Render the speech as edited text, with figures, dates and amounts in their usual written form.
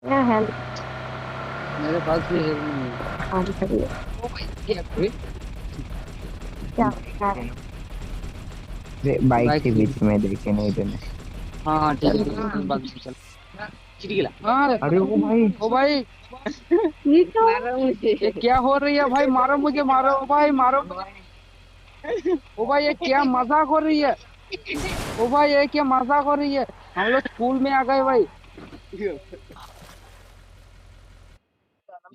क्या है? मेरे पास भी हेल्प नहीं है। आगे खड़ी है। ओ भाई क्या हुए? क्या क्या है? अरे बाइक बाइक के से। बीच में देखे नहीं तूने। हाँ हाँ ठीक है चल ठीक है हाँ। कोई बात नहीं चल। चिढ़ गया हाँ। अरे वो भाई। ओ भाई ये क्या मारो मुझे। ये क्या हो रही है भाई मारो मुझे मारो ओ भाई मारो मुझे। ओ भाई ये क्या मजाक हो रही है। ओ भाई ये क्या मजाक हो रही है। हम लोग स्कूल में आ गए भाई।